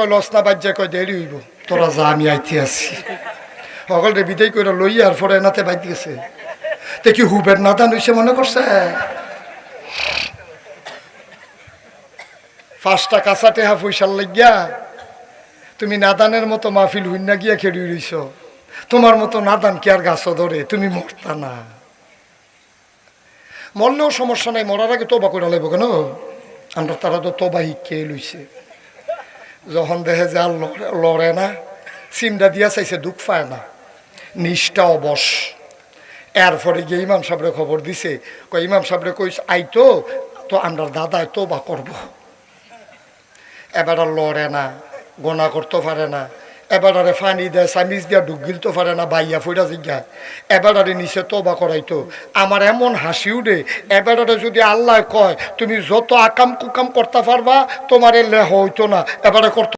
কয় লসনা বাজ্যা কয় দেরি হইব, তোরা যা আমি আইতে আছি। সকলরে বিদায় করে লইয়া আর পরে এনাতে বাইতে গেছে। তে কি হুবের নাদান হইছে মনে করছে? 5টা কাঁচা টেহা পয়সার লাগিয়া তুমি নাদানের মতো মাহফিল হুইনা গিয়া খেড়ি রইছ। তোমার মতো নাদান কি আর গাছ ধরে? তুমি মরতা না। মরলেও সমস্যা নাই, মরার আগে তোবা করে লাগবো কেন? আমরা তারা তো তোবা শিখে লইছে। যখন দেখে যে আর লড়ে না, সিমটা দিয়া চাইছে, দুঃখ পায় না, নিষ্ঠা অবশ। এরপরে গিয়ে ইমাম সাহেবরে খবর দিছে, কয় ইমাম সাহেবরে কইস আইতো তো আমরা দাদায় তোবা করবো। এবার আর লড়ে না, গোনা করতে পারে না, এবার আরে ফানি দেয় সামিজ দিয়া ডুব গিলতে পারে না, বাইয়া ফইরা জিজ্ঞায়। এবার আরে নিচে তোবা করাইতো। আমার এমন হাসি উঠে, এবার আরে যদি আল্লাহ কয় তুমি যত আকাম কুকাম করতে পারবা তোমার লেহ হইতো না, এবারে করতে